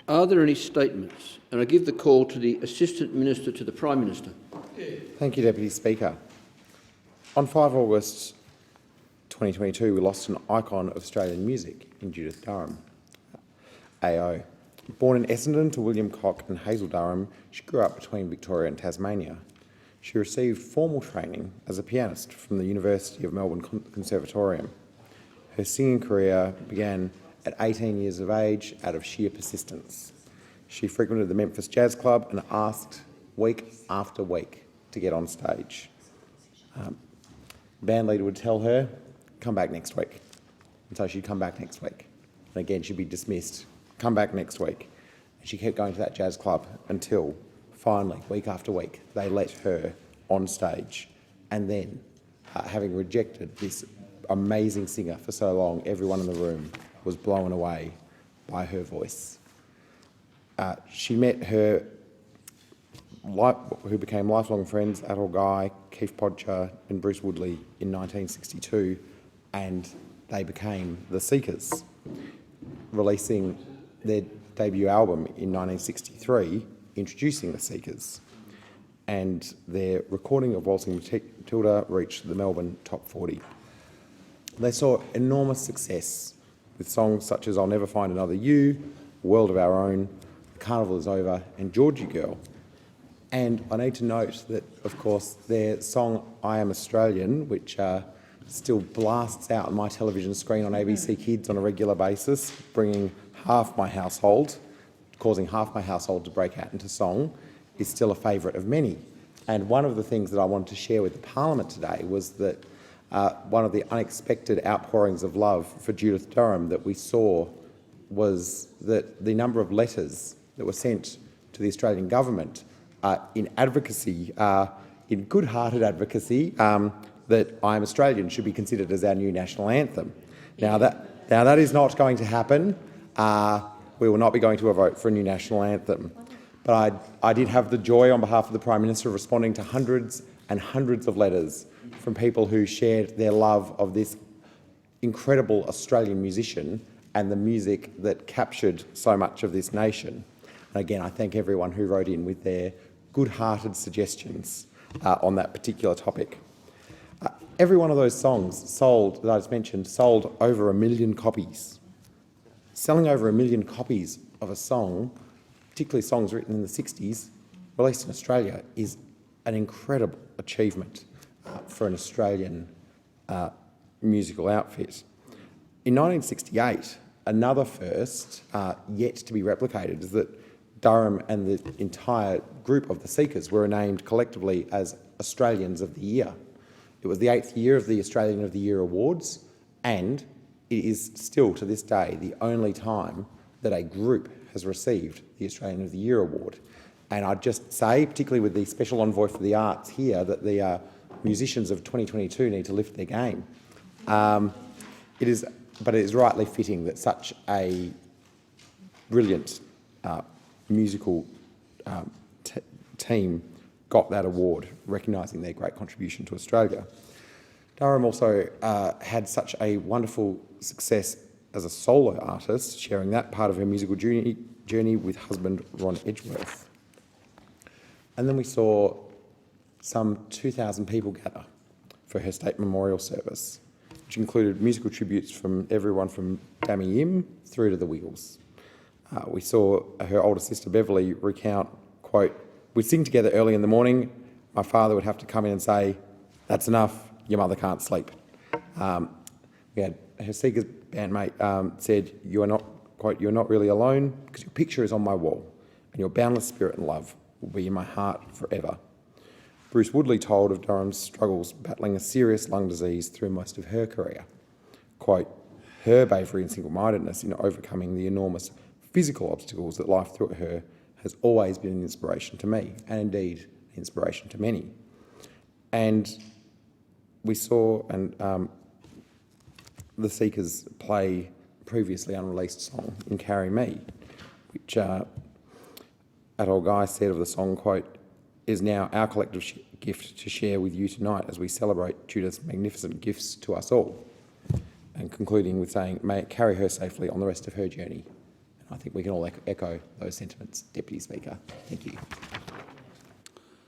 Are there any statements? And I give the call to the Assistant Minister to the Prime Minister. Thank you, Deputy Speaker. On 5 August 2022, we lost an icon of Australian music in Judith Durham, AO. Born in Essendon to William Cock and Hazel Durham, she grew up between Victoria and Tasmania. She received formal training as a pianist from the University of Melbourne Conservatorium. Her singing career began at 18 years of age out of sheer persistence. She frequented the Memphis Jazz Club and asked week after week to get on stage. Band leader would tell her, come back next week. And so she'd come back next week. And again, she'd be dismissed, come back next week. And she kept going to that jazz club until finally, week after week, they let her on stage. And then, having rejected this amazing singer for so long, everyone in the room was blown away by her voice. She met her, who became lifelong friends, Atul Guy, Keith Podger and Bruce Woodley in 1962, and they became The Seekers, releasing their debut album in 1963, introducing The Seekers, and their recording of Waltzing Matilda reached the Melbourne Top 40. They saw enormous success with songs such as I'll Never Find Another You, World of Our Own, The Carnival Is Over and Georgie Girl. And I need to note that, of course, their song I Am Australian, which still blasts out on my television screen on ABC Kids on a regular basis, bringing half my household, causing half my household to break out into song, is still a favourite of many. And one of the things that I wanted to share with the Parliament today was that one of the unexpected outpourings of love for Judith Durham that we saw was that the number of letters that were sent to the Australian government in advocacy, in good-hearted advocacy, that I Am Australian should be considered as our new national anthem. Now that is not going to happen. We will not be going to a vote for a new national anthem. But I did have the joy on behalf of the Prime Minister of responding to hundreds and hundreds of letters from people who shared their love of this incredible Australian musician and the music that captured so much of this nation. And again, I thank everyone who wrote in with their good-hearted suggestions on that particular topic. Every one of those songs sold, that I just mentioned, sold over 1 million copies. Selling over 1 million copies of a song, particularly songs written in the 60s, released in Australia, is an incredible achievement for an Australian musical outfit. In 1968, another first yet to be replicated is that Durham and the entire group of the Seekers were named collectively as Australians of the Year. It was the 8th year of the Australian of the Year Awards, and it is still to this day the only time that a group has received the Australian of the Year Award. And I'd just say, particularly with the Special Envoy for the Arts here, that the musicians of 2022 need to lift their game. But it is rightly fitting that such a brilliant musical team got that award, recognising their great contribution to Australia. Durham also had such a wonderful success as a solo artist, sharing that part of her musical journey with husband Ron Edgeworth. And then we saw some 2,000 people gather for her state memorial service, which included musical tributes from everyone from Dammy Yim through to the Wiggles. We saw her older sister Beverly recount, quote, "We'd sing together early in the morning. My father would have to come in and say, 'That's enough, your mother can't sleep.'" We had her Seekers bandmate said, "You are not, quote, you're not really alone because your picture is on my wall and your boundless spirit and love will be in my heart forever." Bruce Woodley told of Durham's struggles battling a serious lung disease through most of her career. Quote, "Her bravery and single-mindedness in overcoming the enormous physical obstacles that life threw at her has always been an inspiration to me, and indeed an inspiration to many." And we saw the Seekers play a previously unreleased song in Carry Me, which Atul Guy said of the song, quote, "is now our collective gift to share with you tonight as we celebrate Judith's magnificent gifts to us all." And concluding with saying, "May it carry her safely on the rest of her journey." I think we can all echo those sentiments, Deputy Speaker. Thank you.